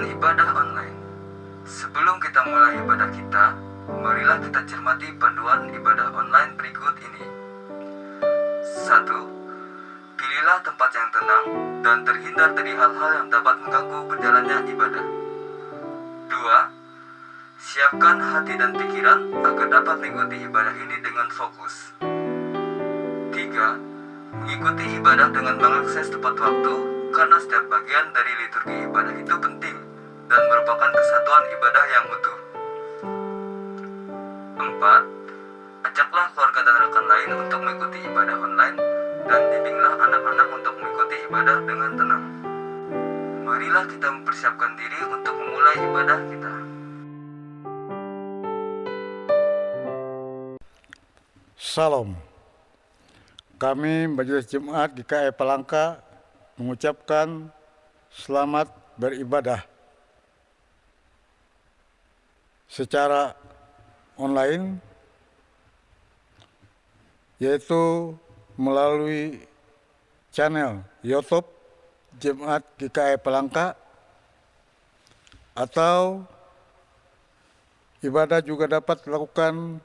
dengan ibadah online. Sebelum kita mulai ibadah kita, marilah kita cermati panduan ibadah online berikut ini. 1. Pilihlah tempat yang tenang dan terhindar dari hal-hal yang dapat mengganggu berjalannya ibadah. 2. Siapkan hati dan pikiran agar dapat mengikuti ibadah ini dengan fokus. 3. Mengikuti ibadah dengan mengakses tepat waktu, karena setiap bagian dari liturgi ibadah itu penting dan merupakan kesatuan ibadah yang utuh. 4. Ajaklah keluarga dan rekan lain untuk mengikuti ibadah online dan bimbinglah anak-anak untuk mengikuti ibadah dengan tenang. Marilah kita mempersiapkan diri untuk memulai ibadah kita. Salam. Kami Majelis Jemaat GKI Palangka mengucapkan selamat beribadah secara online, yaitu melalui channel YouTube Jemaat GKI Palangka, atau ibadah juga dapat dilakukan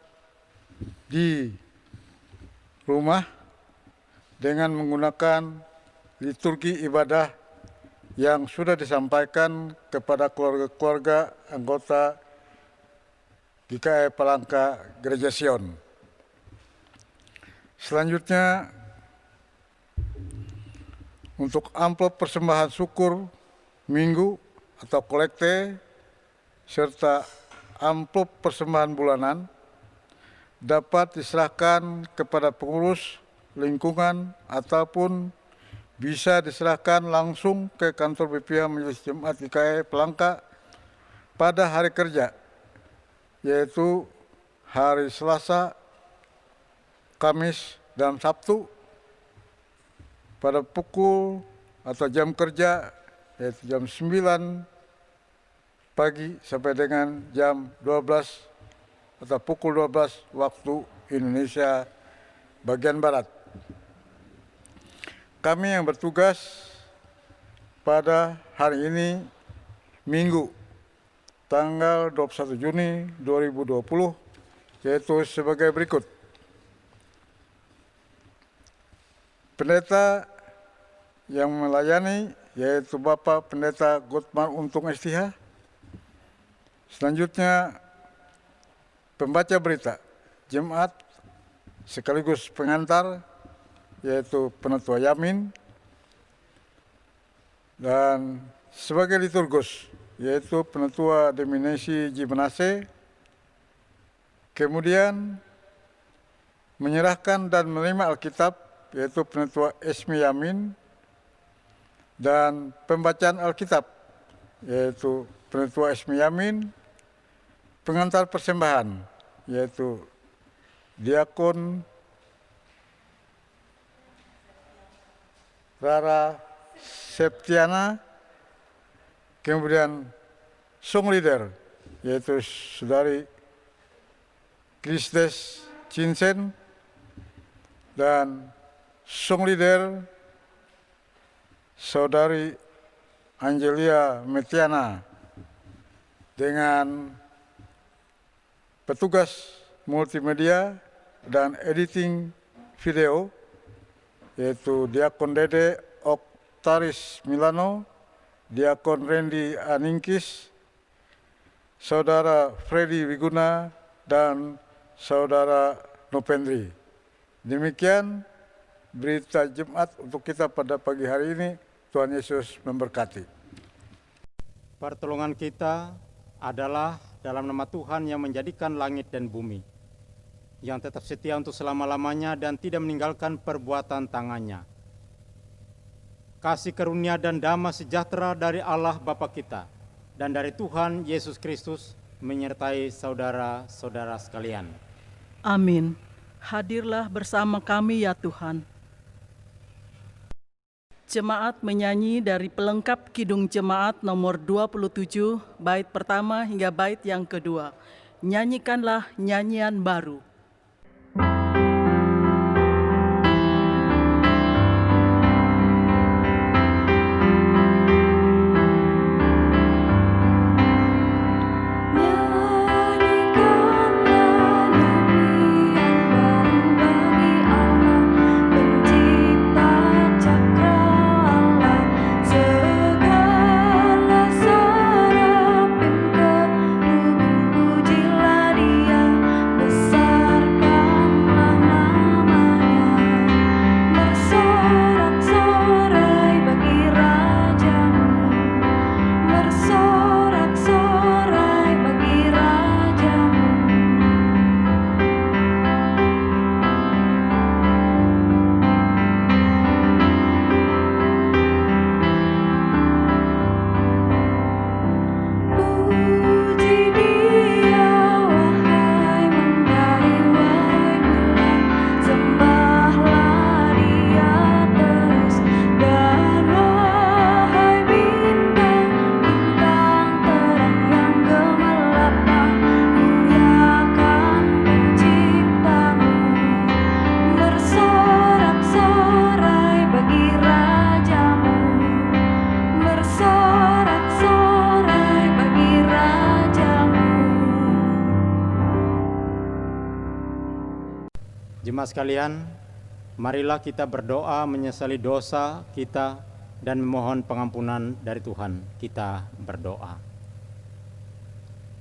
di rumah dengan menggunakan liturgi ibadah yang sudah disampaikan kepada keluarga-keluarga anggota GKI Palangka Gereja Sion. Selanjutnya, untuk amplop persembahan syukur minggu atau kolekte serta amplop persembahan bulanan dapat diserahkan kepada pengurus lingkungan ataupun bisa diserahkan langsung ke kantor BPH Majelis Jemaat GKI Palangka pada hari kerja, yaitu hari Selasa, Kamis, dan Sabtu pada pukul atau jam kerja, yaitu jam 9 pagi sampai dengan jam 12 atau pukul 12 waktu Indonesia bagian Barat. Kami yang bertugas pada hari ini, Minggu, tanggal 21 Juni 2020, yaitu sebagai berikut. Pendeta yang melayani yaitu Bapak Pendeta Gutman Untung STH. Selanjutnya, pembaca berita Jemaat sekaligus pengantar yaitu Penatua Yamin, dan sebagai liturgus yaitu Penatua Dominasi Jimenase. Kemudian menyerahkan dan menerima Alkitab yaitu Penatua Esmi Yamin, dan pembacaan Alkitab yaitu Penatua Esmi Yamin. Pengantar persembahan yaitu Diakon Rara Septiana, kemudian song leader yaitu Saudari Kristes Cinsen, dan song leader Saudari Angelia Metiana, dengan petugas multimedia dan editing video yaitu Diakon Dede Oktaris Milano, Diakon Randy Aningkis, Saudara Freddy Wiguna, dan Saudara Nopendri. Demikian berita Jumat untuk kita pada pagi hari ini. Tuhan Yesus memberkati. Pertolongan kita adalah dalam nama Tuhan yang menjadikan langit dan bumi, yang tetap setia untuk selama-lamanya dan tidak meninggalkan perbuatan tangannya. Kasih karunia dan damai sejahtera dari Allah Bapa kita dan dari Tuhan Yesus Kristus menyertai saudara-saudara sekalian. Amin. Hadirlah bersama kami ya Tuhan. Jemaat menyanyi dari pelengkap Kidung Jemaat nomor 27, bait pertama hingga bait yang kedua. Nyanyikanlah nyanyian baru. Jemaat sekalian, marilah kita berdoa menyesali dosa kita dan memohon pengampunan dari Tuhan. Kita berdoa.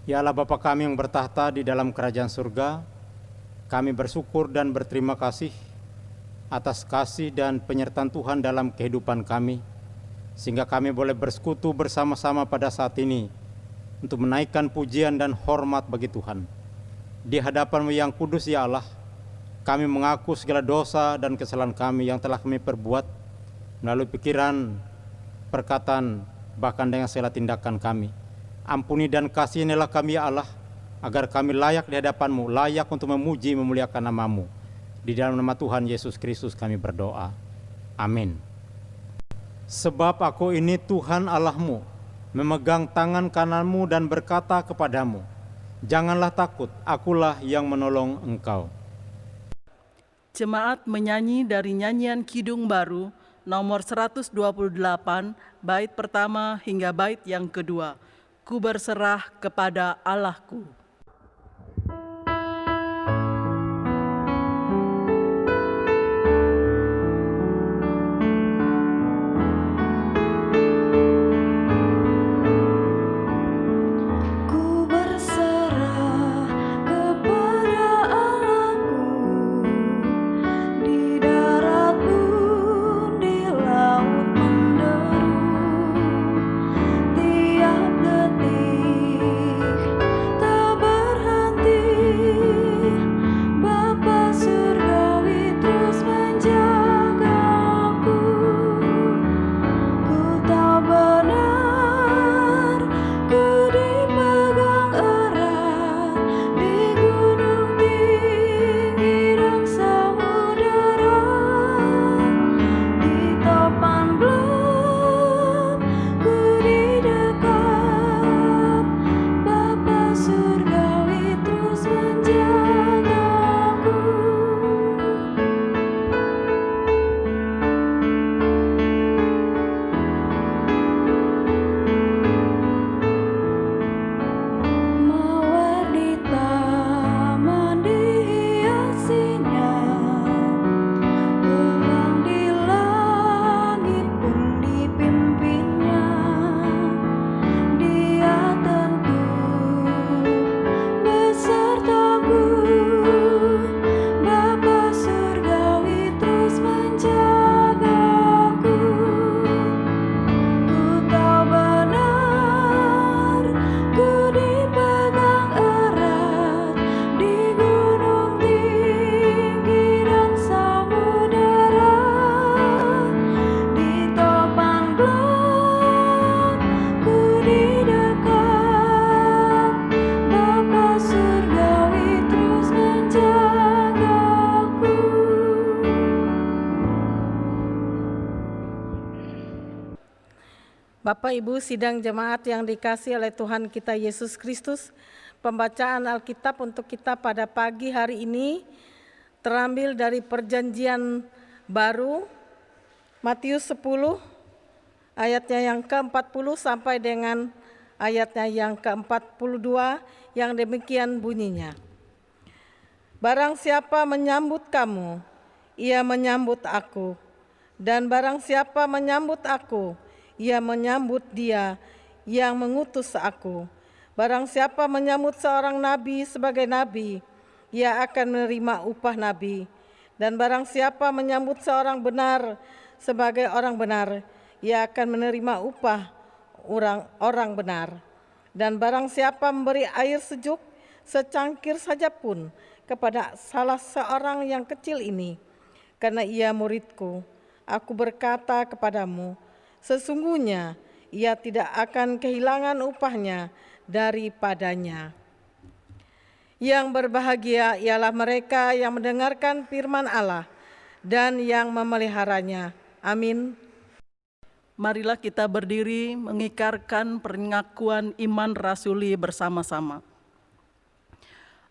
Ya Allah Bapa kami yang bertahta di dalam kerajaan surga, kami bersyukur dan berterima kasih atas kasih dan penyertaan Tuhan dalam kehidupan kami, sehingga kami boleh bersekutu bersama-sama pada saat ini untuk menaikkan pujian dan hormat bagi Tuhan. Di hadapan-Mu yang kudus ya Allah, kami mengaku segala dosa dan kesalahan kami yang telah kami perbuat melalui pikiran, perkataan, bahkan dengan segala tindakan kami. Ampuni dan kasihanilah kami ya Allah, agar kami layak di hadapan-Mu, layak untuk memuji memuliakan nama-Mu. Di dalam nama Tuhan Yesus Kristus kami berdoa. Amin. Sebab aku ini Tuhan Allah-Mu, memegang tangan kanan-Mu dan berkata kepadamu, janganlah takut, akulah yang menolong engkau. Jemaat menyanyi dari nyanyian Kidung Baru nomor 128, bait pertama hingga bait yang kedua. Ku berserah kepada Allahku. Bapak Ibu sidang jemaat yang dikasihi oleh Tuhan kita Yesus Kristus, pembacaan Alkitab untuk kita pada pagi hari ini terambil dari Perjanjian Baru, Matius 10, ayatnya yang ke-40 sampai dengan ayatnya yang ke-42, yang demikian bunyinya. Barang siapa menyambut kamu, ia menyambut aku, dan barang siapa menyambut aku, ia menyambut dia yang mengutus aku. Barang siapa menyambut seorang nabi sebagai nabi, ia akan menerima upah nabi. Dan barang siapa menyambut seorang benar sebagai orang benar, ia akan menerima upah orang benar. Dan barang siapa memberi air sejuk secangkir saja pun kepada salah seorang yang kecil ini, karena ia muridku, aku berkata kepadamu, sesungguhnya ia tidak akan kehilangan upahnya daripadanya. Yang berbahagia ialah mereka yang mendengarkan firman Allah dan yang memeliharanya. Amin. Marilah kita berdiri mengikrarkan pengakuan iman rasuli bersama-sama.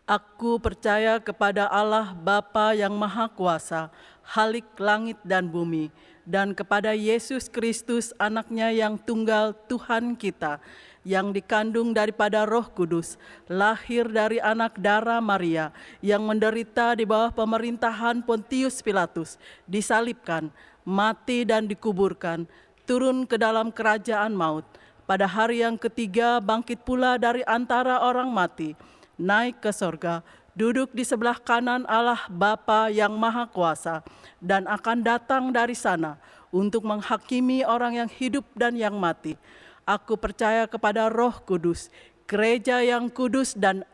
Aku percaya kepada Allah Bapa yang Maha Kuasa, Khalik langit dan bumi, dan kepada Yesus Kristus anaknya yang tunggal Tuhan kita, yang dikandung daripada Roh Kudus, lahir dari anak darah Maria, yang menderita di bawah pemerintahan Pontius Pilatus, disalibkan, mati dan dikuburkan, turun ke dalam kerajaan maut. Pada hari yang ketiga bangkit pula dari antara orang mati, naik ke sorga, duduk di sebelah kanan Allah Bapa yang Maha Kuasa, dan akan datang dari sana untuk menghakimi orang yang hidup dan yang mati. Aku percaya kepada Roh Kudus, gereja yang kudus dan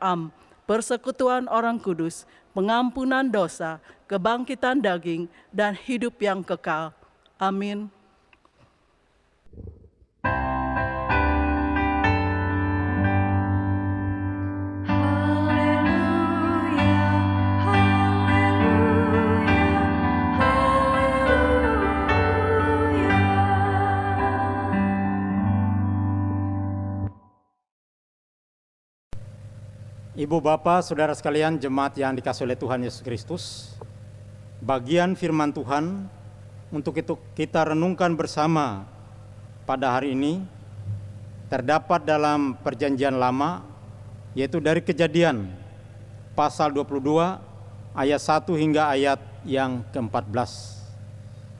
persekutuan orang kudus, pengampunan dosa, kebangkitan daging, dan hidup yang kekal. Amin. Ibu Bapak, Saudara sekalian, jemaat yang dikasihi oleh Tuhan Yesus Kristus, bagian firman Tuhan untuk itu kita renungkan bersama pada hari ini terdapat dalam Perjanjian Lama, yaitu dari Kejadian pasal 22 ayat 1 hingga ayat yang ke-14.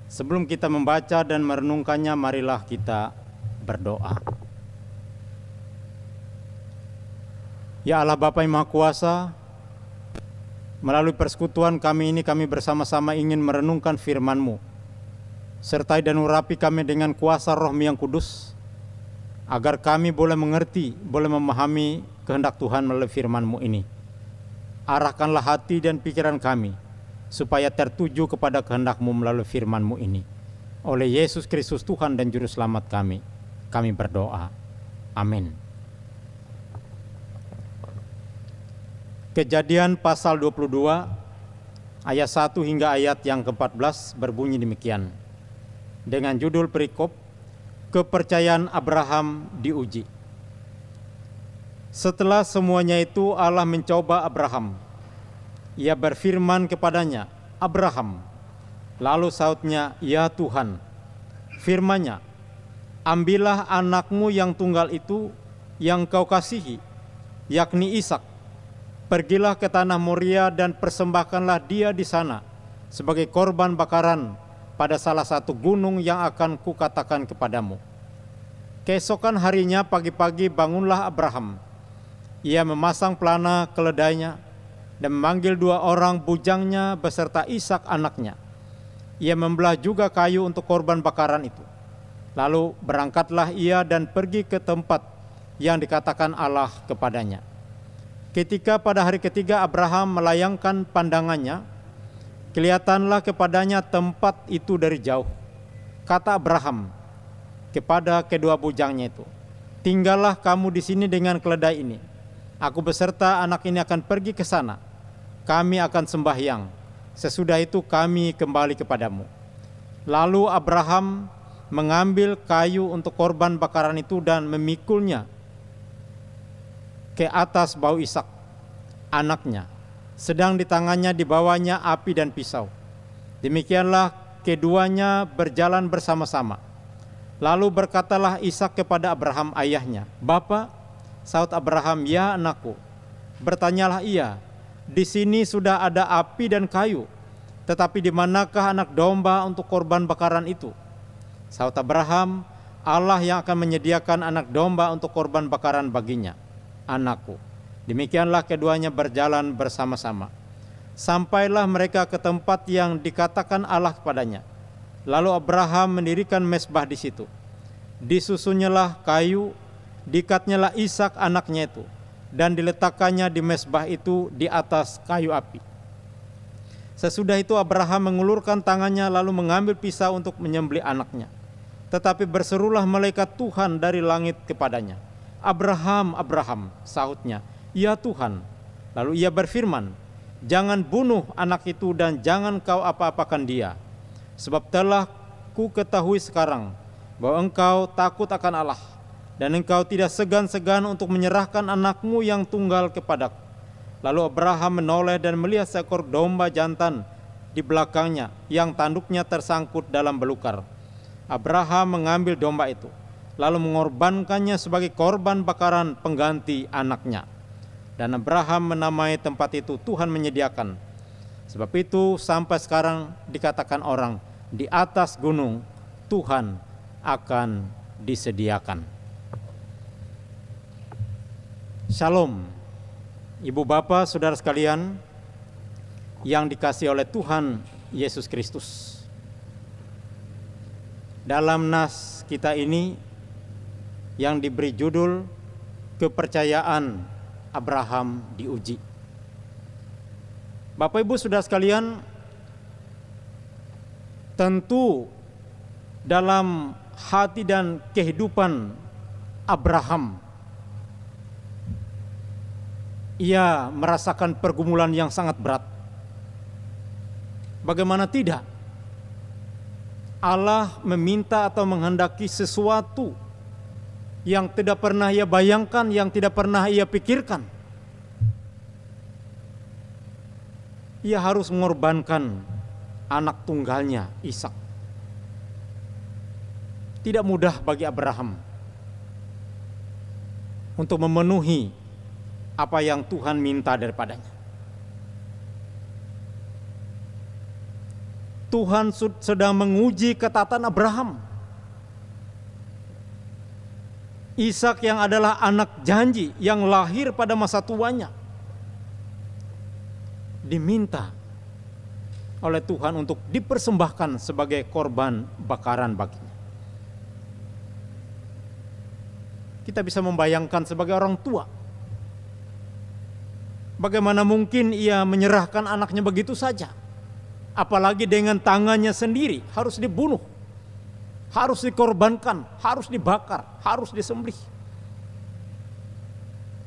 Sebelum kita membaca dan merenungkannya, marilah kita berdoa. Ya Allah Bapa yang Maha Kuasa, melalui persekutuan kami ini kami bersama-sama ingin merenungkan firman-Mu. Sertai dan urapi kami dengan kuasa Roh-Mu yang kudus, agar kami boleh mengerti, boleh memahami kehendak Tuhan melalui firman-Mu ini. Arahkanlah hati dan pikiran kami, supaya tertuju kepada kehendak-Mu melalui firman-Mu ini. Oleh Yesus Kristus Tuhan dan Juru Selamat kami berdoa. Amin. Kejadian pasal 22 ayat 1 hingga ayat yang ke-14 berbunyi demikian. Dengan judul perikop, kepercayaan Abraham diuji. Setelah semuanya itu Allah mencoba Abraham. Ia berfirman kepadanya, Abraham. Lalu sautnya, ya Tuhan. Firman-Nya, ambillah anakmu yang tunggal itu yang kau kasihi, yakni Ishak. Pergilah ke tanah Moria dan persembahkanlah dia di sana sebagai korban bakaran pada salah satu gunung yang akan kukatakan kepadamu. Keesokan harinya pagi-pagi bangunlah Abraham. Ia memasang pelana keledainya dan memanggil 2 orang bujangnya beserta Ishak anaknya. Ia membelah juga kayu untuk korban bakaran itu. Lalu berangkatlah ia dan pergi ke tempat yang dikatakan Allah kepadanya. Ketika pada hari ketiga Abraham melayangkan pandangannya, kelihatanlah kepadanya tempat itu dari jauh. Kata Abraham kepada kedua bujangnya itu, tinggallah kamu di sini dengan keledai ini. Aku beserta anak ini akan pergi ke sana. Kami akan sembahyang. Sesudah itu kami kembali kepadamu. Lalu Abraham mengambil kayu untuk korban bakaran itu dan memikulnya ke atas bahu Ishak, anaknya, sedang di tangannya dibawanya api dan pisau. Demikianlah keduanya berjalan bersama-sama. Lalu berkatalah Ishak kepada Abraham ayahnya, Bapa. Saut Abraham, ya anakku. Bertanyalah ia, di sini sudah ada api dan kayu, tetapi di manakah anak domba untuk korban bakaran itu? Saut Abraham, Allah yang akan menyediakan anak domba untuk korban bakaran baginya. Anakku. Demikianlah keduanya berjalan bersama-sama. Sampailah mereka ke tempat yang dikatakan Allah kepadanya. Lalu Abraham mendirikan mezbah di situ. Disusunnyalah kayu, dikatnyalah Ishak anaknya itu, dan diletakkannya di mezbah itu di atas kayu api. Sesudah itu Abraham mengulurkan tangannya lalu mengambil pisau untuk menyembelih anaknya. Tetapi berserulah malaikat Tuhan dari langit kepadanya, Abraham, Abraham, sahutnya, ya Tuhan. Lalu ia berfirman, jangan bunuh anak itu dan jangan kau apa-apakan dia. Sebab telah ku ketahui sekarang bahwa engkau takut akan Allah dan engkau tidak segan-segan untuk menyerahkan anakmu yang tunggal kepadaku. Lalu Abraham menoleh dan melihat seekor domba jantan di belakangnya yang tanduknya tersangkut dalam belukar. Abraham mengambil domba itu, lalu mengorbankannya sebagai korban bakaran pengganti anaknya. Dan Abraham menamai tempat itu Tuhan menyediakan. Sebab itu sampai sekarang dikatakan orang, di atas gunung Tuhan akan disediakan. Shalom, Ibu Bapa, Saudara sekalian yang dikasihi oleh Tuhan Yesus Kristus. Dalam nas kita ini yang diberi judul kepercayaan Abraham diuji. Bapak Ibu Saudara sekalian, tentu dalam hati dan kehidupan Abraham, ia merasakan pergumulan yang sangat berat. Bagaimana tidak? Allah meminta atau menghendaki sesuatu yang tidak pernah ia bayangkan, yang tidak pernah ia pikirkan. Ia harus mengorbankan anak tunggalnya, Ishak. Tidak mudah bagi Abraham untuk memenuhi apa yang Tuhan minta daripadanya. Tuhan sedang menguji ketaatan Abraham. Ishak yang adalah anak janji yang lahir pada masa tuanya, diminta oleh Tuhan untuk dipersembahkan sebagai korban bakaran baginya. Kita bisa membayangkan sebagai orang tua, bagaimana mungkin ia menyerahkan anaknya begitu saja, apalagi dengan tangannya sendiri, harus dibunuh, harus dikorbankan, harus dibakar, harus disembelih.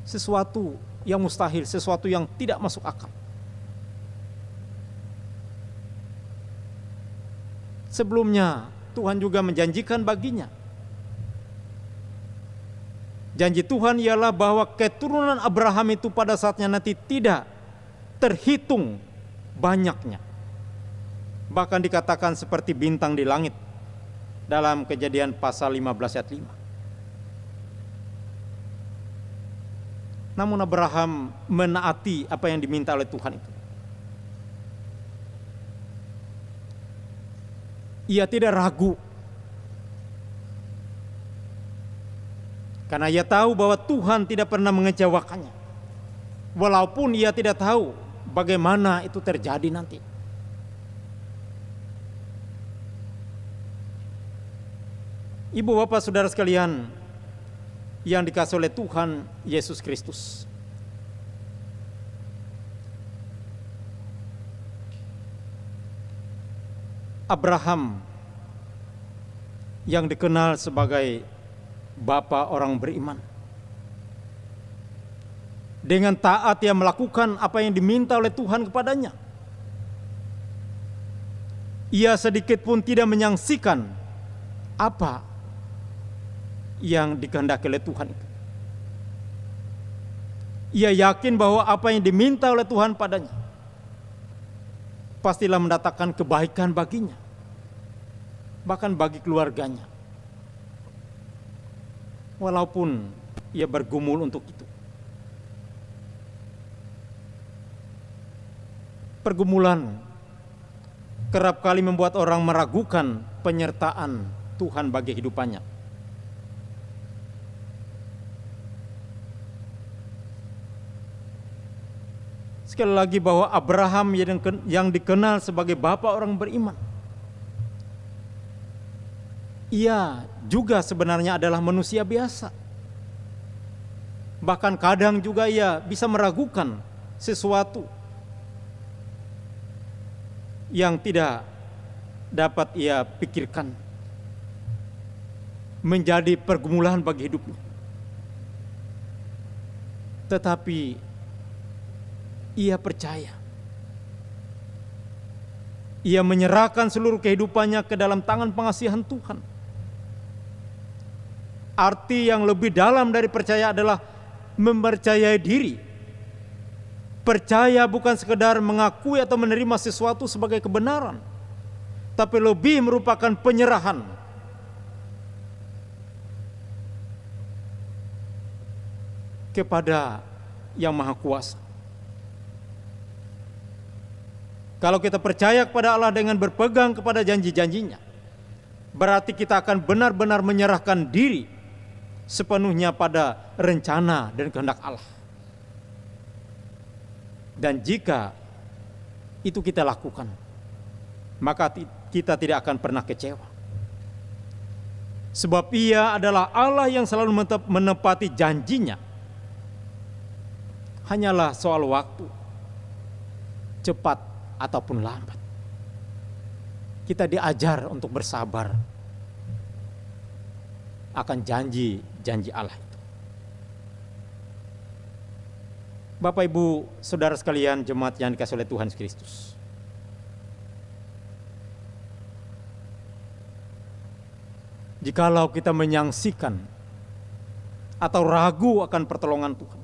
Sesuatu yang mustahil, sesuatu yang tidak masuk akal. Sebelumnya Tuhan juga menjanjikan baginya. Janji Tuhan ialah bahwa keturunan Abraham itu pada saatnya nanti tidak terhitung banyaknya. Bahkan dikatakan seperti bintang di langit dalam Kejadian pasal 15 ayat 5. Namun Abraham menaati apa yang diminta oleh Tuhan itu. Ia tidak ragu, karena ia tahu bahwa Tuhan tidak pernah mengecewakannya, walaupun ia tidak tahu bagaimana itu terjadi nanti. Ibu bapak saudara sekalian yang dikasihi oleh Tuhan Yesus Kristus, Abraham yang dikenal sebagai bapa orang beriman, dengan taat ia melakukan apa yang diminta oleh Tuhan kepadanya. Ia sedikit pun tidak menyaksikan apa yang dikehendaki oleh Tuhan itu. Ia yakin bahwa apa yang diminta oleh Tuhan padanya pastilah mendatangkan kebaikan baginya, bahkan bagi keluarganya, walaupun ia bergumul untuk itu. Pergumulan kerap kali membuat orang meragukan penyertaan Tuhan bagi hidupannya. Sekali lagi bahwa Abraham yang dikenal sebagai bapa orang beriman, ia juga sebenarnya adalah manusia biasa. Bahkan kadang juga ia bisa meragukan sesuatu yang tidak dapat ia pikirkan, menjadi pergumulan bagi hidupnya. Tetapi ia percaya. Ia menyerahkan seluruh kehidupannya ke dalam tangan pengasihan Tuhan. Arti yang lebih dalam dari percaya adalah mempercayai diri. Percaya bukan sekedar mengakui atau menerima sesuatu sebagai kebenaran, tapi lebih merupakan penyerahan. kepada Yang Maha Kuasa. Kalau kita percaya kepada Allah dengan berpegang kepada janji-janjinya, berarti kita akan benar-benar menyerahkan diri sepenuhnya pada rencana dan kehendak Allah. Dan jika itu kita lakukan, maka kita tidak akan pernah kecewa. Sebab Ia adalah Allah yang selalu menepati janjinya. Hanyalah soal waktu, cepat ataupun lambat. Kita diajar untuk bersabar akan janji-janji Allah itu. Bapak, Ibu, Saudara sekalian, jemaat yang dikasihi oleh Tuhan Kristus. Jikalau kita menyaksikan atau ragu akan pertolongan Tuhan,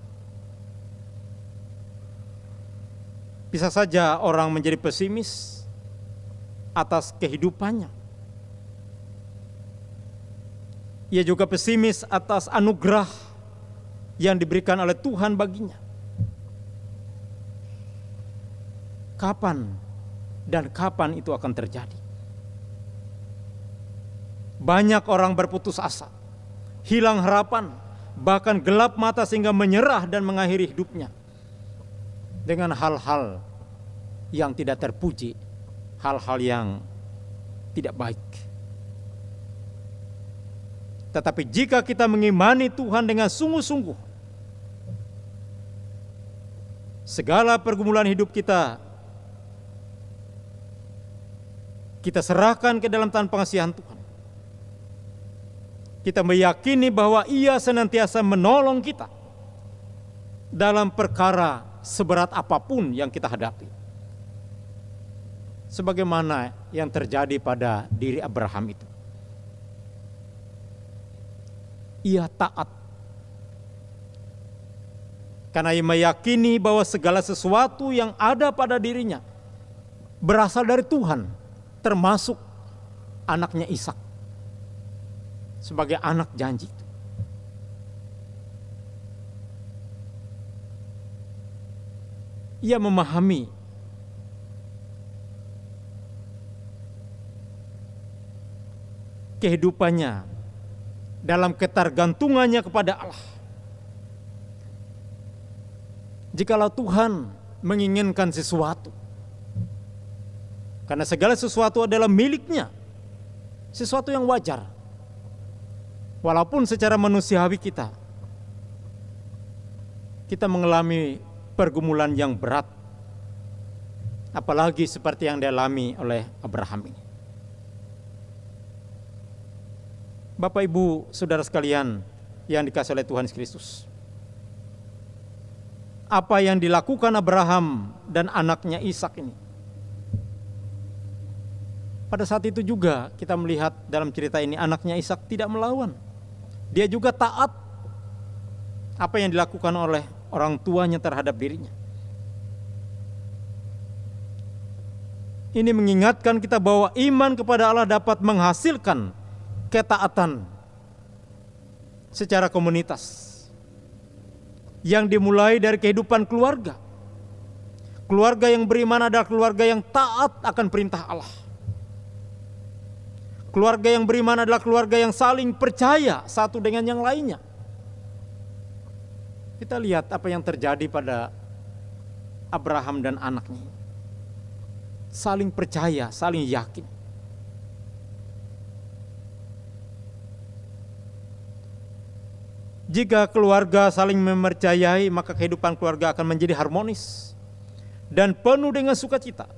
bisa saja orang menjadi pesimis atas kehidupannya. Ia juga pesimis atas anugerah yang diberikan oleh Tuhan baginya. Kapan dan kapan itu akan terjadi? Banyak orang berputus asa, hilang harapan, bahkan gelap mata sehingga menyerah dan mengakhiri hidupnya dengan hal-hal yang tidak terpuji, hal-hal yang tidak baik. Tetapi jika kita mengimani Tuhan dengan sungguh-sungguh, segala pergumulan hidup kita serahkan ke dalam tangan pengasihan Tuhan. Kita meyakini bahwa Ia senantiasa menolong kita dalam perkara seberat apapun yang kita hadapi. Sebagaimana yang terjadi pada diri Abraham itu. Ia taat karena ia meyakini bahwa segala sesuatu yang ada pada dirinya berasal dari Tuhan, termasuk anaknya Ishak sebagai anak janji itu. Ia memahami kehidupannya dalam ketergantungannya kepada Allah. Jikalau Tuhan menginginkan sesuatu, karena segala sesuatu adalah miliknya, sesuatu yang wajar. Walaupun secara manusiawi kita mengalami pergumulan yang berat, apalagi seperti yang dialami oleh Abraham ini. Bapak, Ibu, Saudara sekalian yang dikasihi oleh Tuhan Kristus, apa yang dilakukan Abraham dan anaknya Ishak ini, pada saat itu juga kita melihat dalam cerita ini anaknya Ishak tidak melawan. Dia juga taat apa yang dilakukan oleh orang tuanya terhadap dirinya. Ini mengingatkan kita bahwa iman kepada Allah dapat menghasilkan ketaatan secara komunitas yang dimulai dari kehidupan keluarga. Keluarga yang beriman adalah keluarga yang taat akan perintah Allah. Keluarga yang beriman adalah keluarga yang saling percaya satu dengan yang lainnya. Kita lihat apa yang terjadi pada Abraham dan anaknya. Saling percaya, saling yakin. Jika keluarga saling mempercayai, maka kehidupan keluarga akan menjadi harmonis dan penuh dengan sukacita.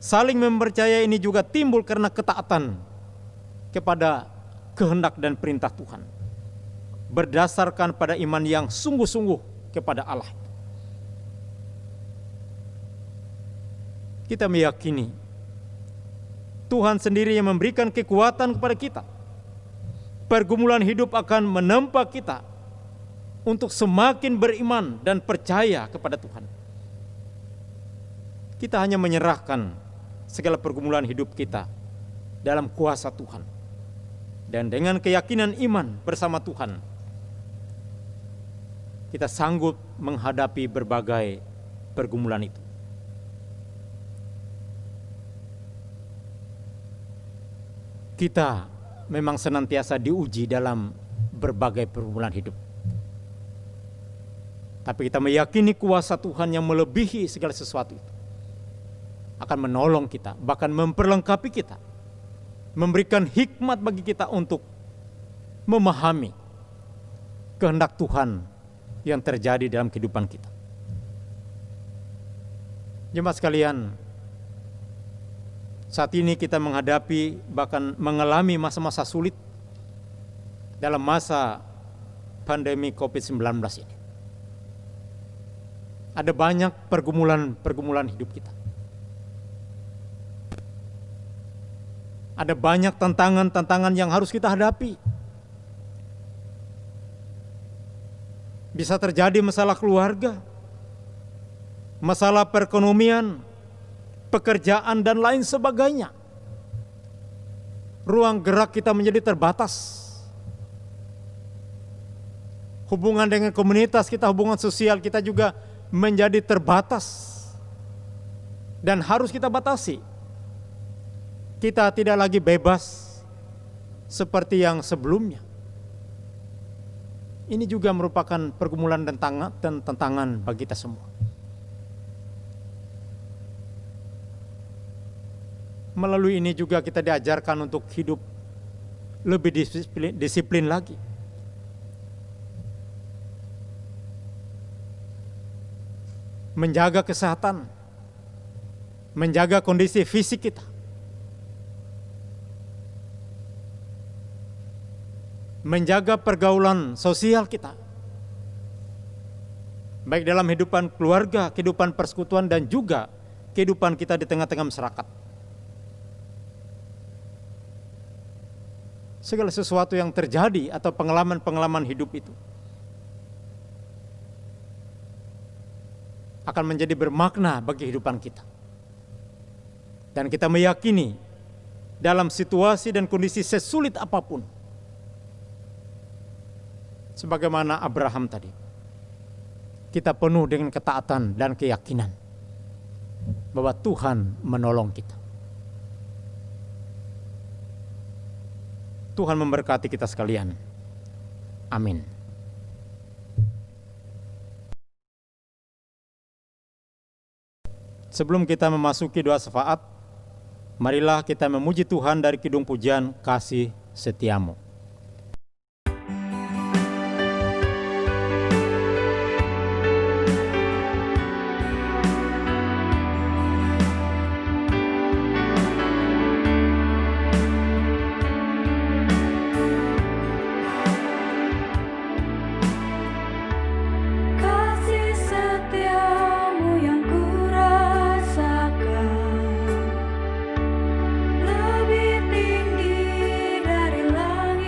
Saling mempercayai ini juga timbul karena ketaatan kepada kehendak dan perintah Tuhan, berdasarkan pada iman yang sungguh-sungguh kepada Allah. Kita meyakini Tuhan sendiri yang memberikan kekuatan kepada kita. Pergumulan hidup akan menempa kita untuk semakin beriman dan percaya kepada Tuhan. Kita hanya menyerahkan segala pergumulan hidup kita dalam kuasa Tuhan. Dan dengan keyakinan iman bersama Tuhan, kita sanggup menghadapi berbagai pergumulan itu. Kita memang senantiasa diuji dalam berbagai pergumulan hidup. Tapi kita meyakini kuasa Tuhan yang melebihi segala sesuatu itu akan menolong kita, bahkan memperlengkapi kita, memberikan hikmat bagi kita untuk memahami kehendak Tuhan yang terjadi dalam kehidupan kita. Jemaat sekalian, saat ini kita menghadapi bahkan mengalami masa-masa sulit dalam masa pandemi COVID-19 ini. Ada banyak pergumulan hidup kita. Ada banyak tantangan yang harus kita hadapi. Bisa terjadi masalah keluarga, masalah perekonomian, pekerjaan dan lain sebagainya. Ruang gerak kita menjadi terbatas. Hubungan dengan komunitas kita, hubungan sosial kita juga menjadi terbatas dan harus kita batasi. Kita tidak lagi bebas seperti yang sebelumnya. Ini juga merupakan pergumulan dan tantangan bagi kita semua. Melalui ini juga kita diajarkan untuk hidup lebih disiplin lagi. Menjaga kesehatan, menjaga kondisi fisik kita, menjaga pergaulan sosial kita, baik dalam kehidupan keluarga, kehidupan persekutuan, dan juga kehidupan kita di tengah-tengah masyarakat. Segala sesuatu yang terjadi atau pengalaman-pengalaman hidup itu akan menjadi bermakna bagi kehidupan kita. Dan kita meyakini dalam situasi dan kondisi sesulit apapun, sebagaimana Abraham tadi, kita penuh dengan ketaatan dan keyakinan bahwa Tuhan menolong kita. Tuhan memberkati kita sekalian. Amin. Sebelum kita memasuki doa syafaat, marilah kita memuji Tuhan dari kidung pujian Kasih Setiamu. Lebih tinggi dari langit.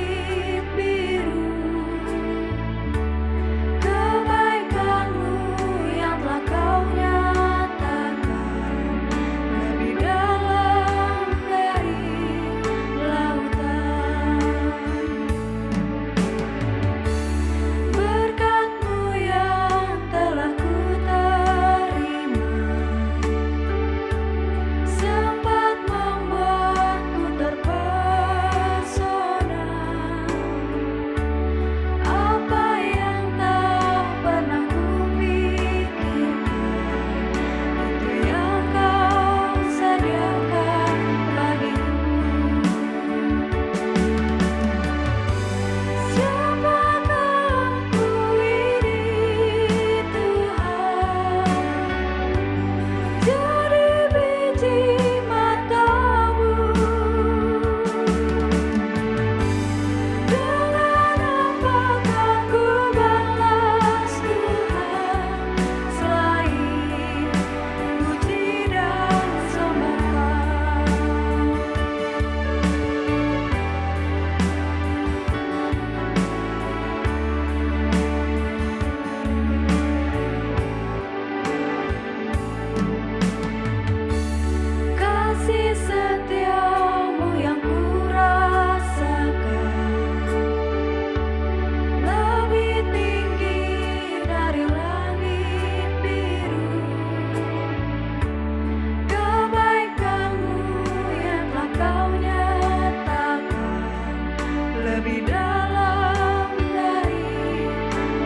lebih dalam dari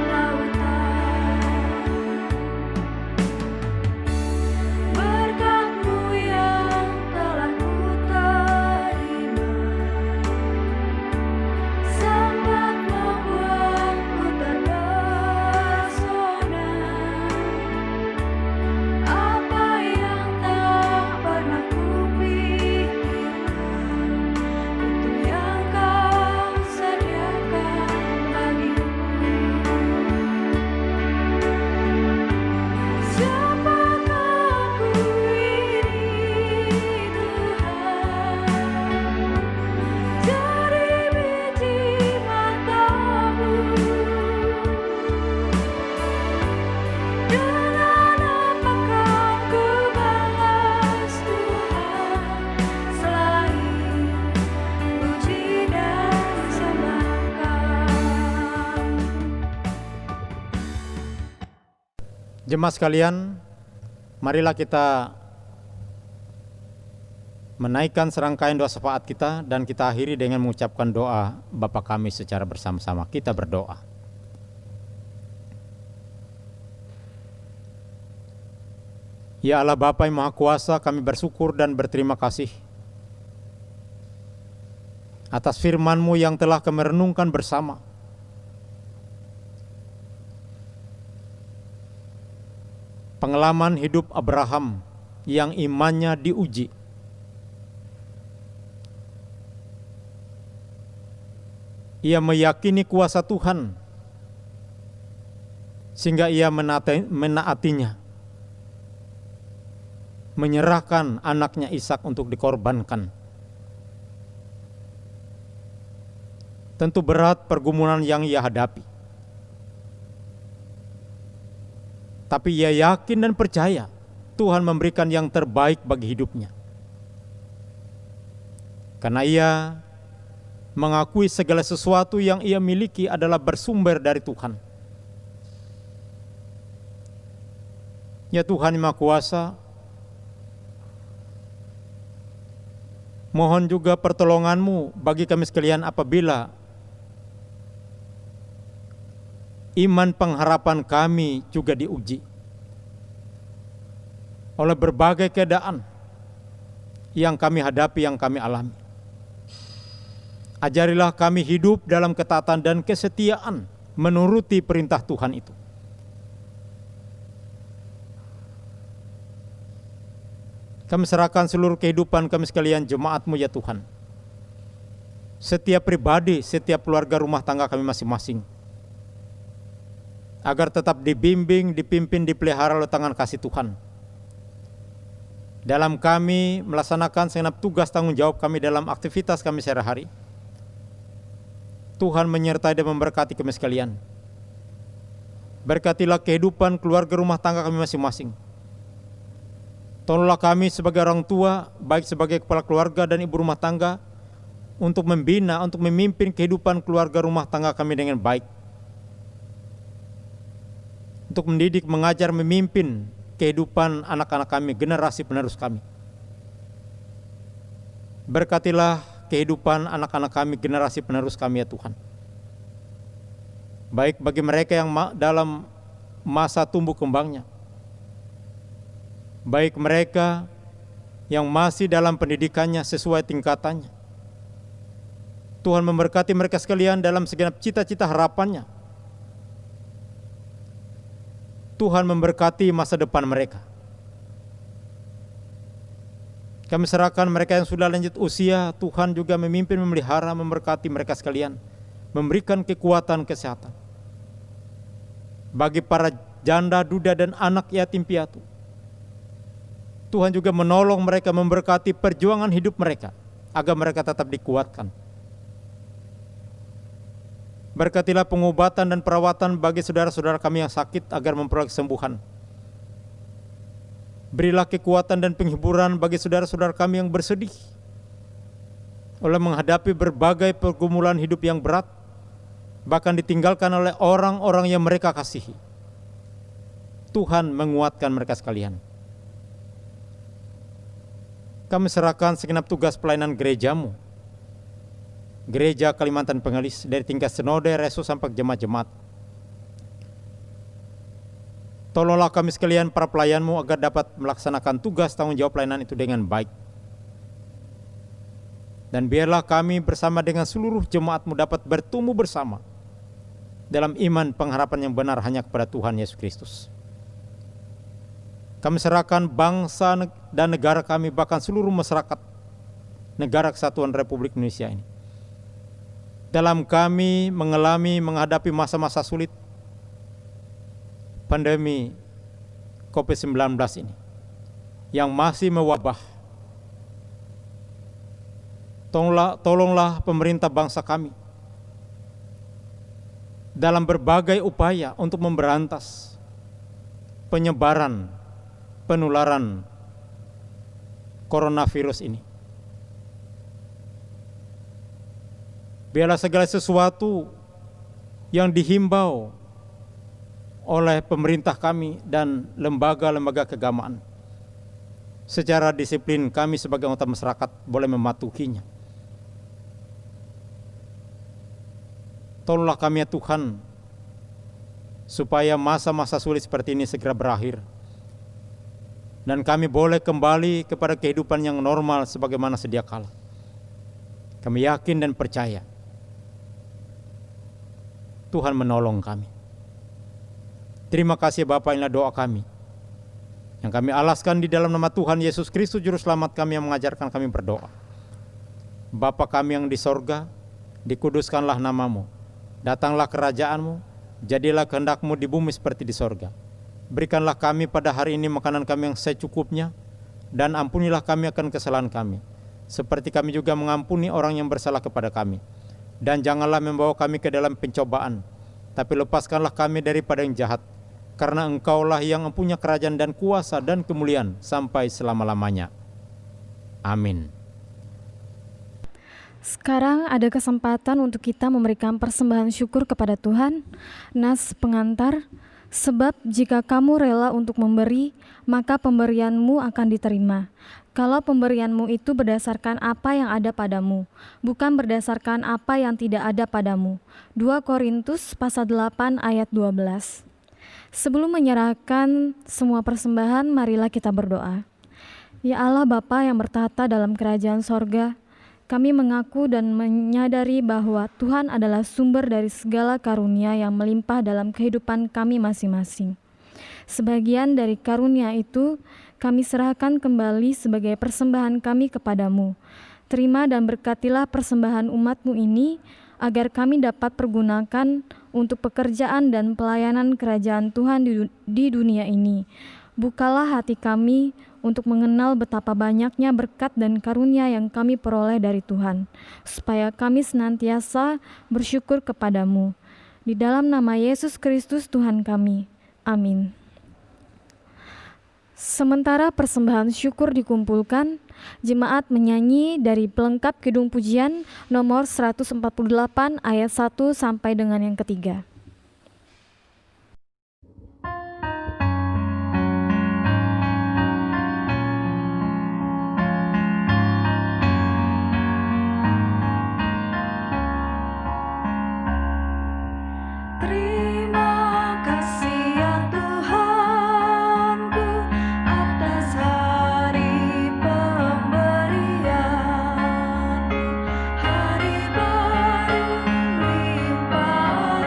lautan. Berkat-Mu yang telah ku terima, sempat membuatku terpesona. Apa yang tak pernah kupikirkan, itu yang Kau sediakan bagiku. Siapakah aku ini, Tuhan? Jadi biji mata-Mu. Dengan apakah ku balas Tuhan, selain puji dan sembah Kau. Jemaat sekalian, marilah kita menaikkan serangkaian doa syafaat kita dan kita akhiri dengan mengucapkan doa Bapa kami secara bersama-sama. Kita berdoa. Ya Allah Bapa yang Maha Kuasa, kami bersyukur dan berterima kasih atas firman-Mu yang telah kami renungkan bersama. Pengalaman hidup Abraham yang imannya diuji. Ia meyakini kuasa Tuhan sehingga ia menaatinya, menyerahkan anaknya Ishak untuk dikorbankan. Tentu berat pergumulan yang ia hadapi, tapi ia yakin dan percaya Tuhan memberikan yang terbaik bagi hidupnya. Karena ia mengakui segala sesuatu yang ia miliki adalah bersumber dari Tuhan. Ya Tuhan yang Maha Kuasa, mohon juga pertolongan-Mu bagi kami sekalian apabila iman pengharapan kami juga diuji oleh berbagai keadaan yang kami hadapi, yang kami alami. Ajarilah kami hidup dalam ketaatan dan kesetiaan menuruti perintah Tuhan itu. Kami serahkan seluruh kehidupan kami sekalian, jemaat-Mu ya Tuhan. Setiap pribadi, setiap keluarga rumah tangga kami masing-masing, agar tetap dibimbing, dipimpin, dipelihara oleh tangan kasih Tuhan. Dalam kami melaksanakan segenap tugas tanggung jawab kami dalam aktivitas kami sehari-hari, Tuhan menyertai dan memberkati kami sekalian. Berkatilah kehidupan keluarga rumah tangga kami masing-masing. Tolonglah kami sebagai orang tua, baik sebagai kepala keluarga dan ibu rumah tangga, untuk membina, untuk memimpin kehidupan keluarga rumah tangga kami dengan baik. Untuk mendidik, mengajar, memimpin kehidupan anak-anak kami, generasi penerus kami. Berkatilah kehidupan anak-anak kami, generasi penerus kami ya Tuhan. Baik bagi mereka yang dalam masa tumbuh kembangnya, baik mereka yang masih dalam pendidikannya sesuai tingkatannya. Tuhan memberkati mereka sekalian dalam segenap cita-cita harapannya. Tuhan memberkati masa depan mereka. Kami serahkan mereka yang sudah lanjut usia, Tuhan juga memimpin, memelihara, memberkati mereka sekalian, memberikan kekuatan, kesehatan. Bagi para janda, duda, dan anak yatim piatu, Tuhan juga menolong mereka, memberkati perjuangan hidup mereka, agar mereka tetap dikuatkan. Berkatilah pengobatan dan perawatan bagi saudara-saudara kami yang sakit, agar memperoleh kesembuhan. Berilah kekuatan dan penghiburan bagi saudara-saudara kami yang bersedih oleh menghadapi berbagai pergumulan hidup yang berat, bahkan ditinggalkan oleh orang-orang yang mereka kasihi. Tuhan menguatkan mereka sekalian. Kami serahkan segenap tugas pelayanan gereja-Mu Gereja Kalimantan Pengelis dari tingkat sinode, reso sampai jemaat-jemaat. Tolonglah kami sekalian para pelayan-Mu agar dapat melaksanakan tugas tanggung jawab pelayanan itu dengan baik. Dan biarlah kami bersama dengan seluruh jemaat-Mu dapat bertumbuh bersama dalam iman pengharapan yang benar hanya kepada Tuhan Yesus Kristus. Kami serahkan bangsa dan negara kami, bahkan seluruh masyarakat negara kesatuan Republik Indonesia ini, dalam kami menghadapi masa-masa sulit pandemi COVID-19 ini yang masih mewabah. Tolonglah pemerintah bangsa kami dalam berbagai upaya untuk memberantas penyebaran, penularan coronavirus ini. Biarlah segala sesuatu yang dihimbau oleh pemerintah kami dan lembaga-lembaga keagamaan, secara disiplin kami sebagai anggota masyarakat boleh mematuhinya. Tolonglah kami ya Tuhan, supaya masa-masa sulit seperti ini segera berakhir, dan kami boleh kembali kepada kehidupan yang normal sebagaimana sedia kala. Kami yakin dan percaya Tuhan menolong kami. Terima kasih Bapa, inilah doa kami yang kami alaskan di dalam nama Tuhan Yesus Kristus Juru Selamat kami yang mengajarkan kami berdoa. Bapa kami yang di sorga, dikuduskanlah nama-Mu, datanglah kerajaan-Mu, jadilah kehendak-Mu di bumi seperti di sorga. Berikanlah kami pada hari ini makanan kami yang secukupnya, dan ampunilah kami akan kesalahan kami, seperti kami juga mengampuni orang yang bersalah kepada kami. Dan janganlah membawa kami ke dalam pencobaan, tapi lepaskanlah kami daripada yang jahat, karena Engkaulah yang mempunyai kerajaan dan kuasa dan kemuliaan sampai selama-lamanya. Amin. Sekarang ada kesempatan untuk kita memberikan persembahan syukur kepada Tuhan. Nas pengantar, sebab jika kamu rela untuk memberi, maka pemberianmu akan diterima. Kalau pemberianmu itu berdasarkan apa yang ada padamu, bukan berdasarkan apa yang tidak ada padamu. 2 Korintus pasal 8 ayat 12. Sebelum menyerahkan semua persembahan, marilah kita berdoa. Ya Allah Bapa yang bertahta dalam kerajaan sorga, kami mengaku dan menyadari bahwa Tuhan adalah sumber dari segala karunia yang melimpah dalam kehidupan kami masing-masing. Sebagian dari karunia itu kami serahkan kembali sebagai persembahan kami kepadamu. Terima dan berkatilah persembahan umat-Mu ini, agar kami dapat pergunakan untuk pekerjaan dan pelayanan kerajaan Tuhan di dunia ini. Bukalah hati kami untuk mengenal betapa banyaknya berkat dan karunia yang kami peroleh dari Tuhan, supaya kami senantiasa bersyukur kepadamu. Di dalam nama Yesus Kristus Tuhan kami. Amin. Sementara persembahan syukur dikumpulkan, jemaat menyanyi dari pelengkap Kidung Pujian nomor 148 ayat 1 sampai dengan yang ketiga. Terima kasih ya Tuhanku atas hari pemberian, hari baru limpah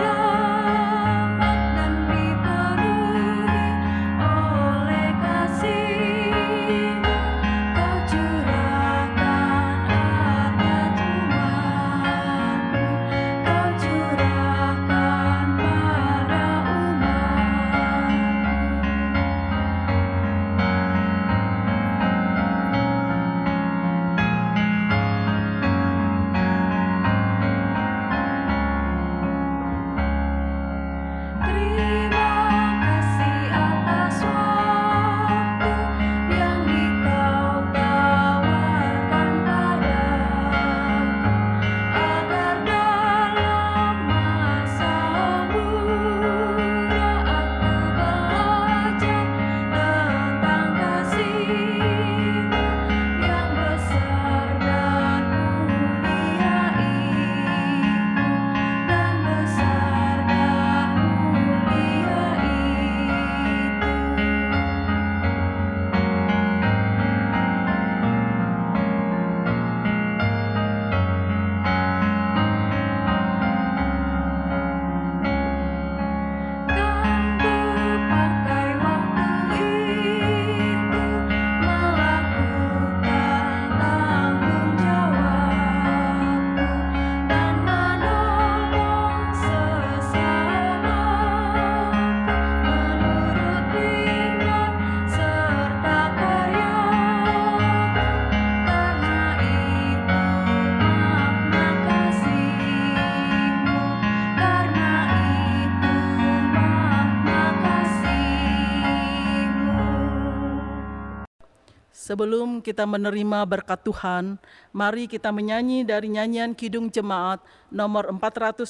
Sebelum kita menerima berkat Tuhan, mari kita menyanyi dari nyanyian Kidung Jemaat nomor 410,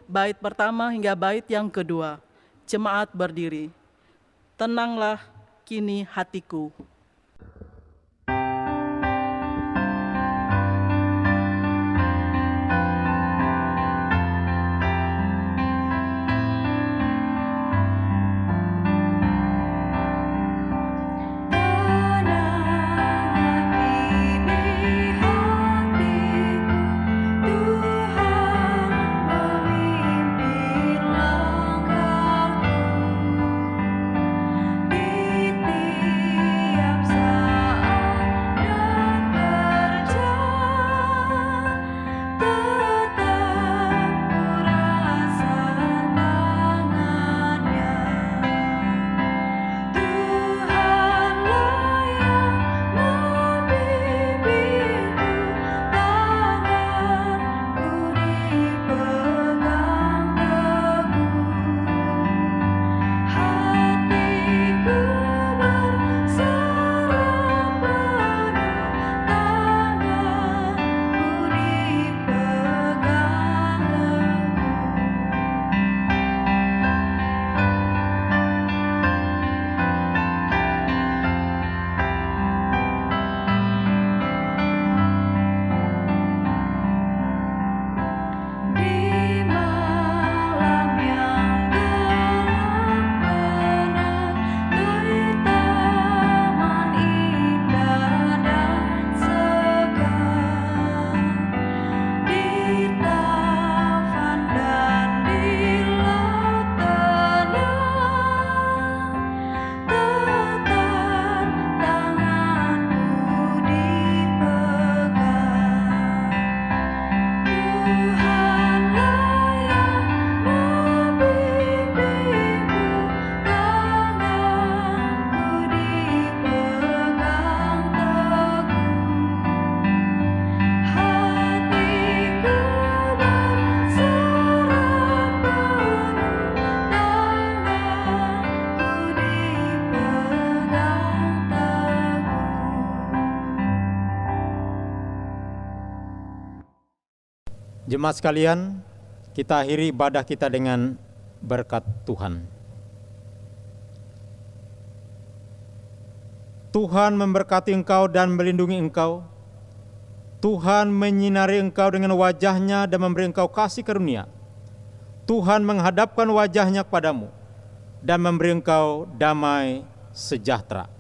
bait pertama hingga bait yang kedua. Jemaat berdiri. Tenanglah kini hatiku. Jemaat sekalian, kita akhiri ibadah kita dengan berkat Tuhan. Tuhan memberkati engkau dan melindungi engkau. Tuhan menyinari engkau dengan wajah-Nya dan memberi engkau kasih karunia. Tuhan menghadapkan wajah-Nya kepadamu dan memberi engkau damai sejahtera.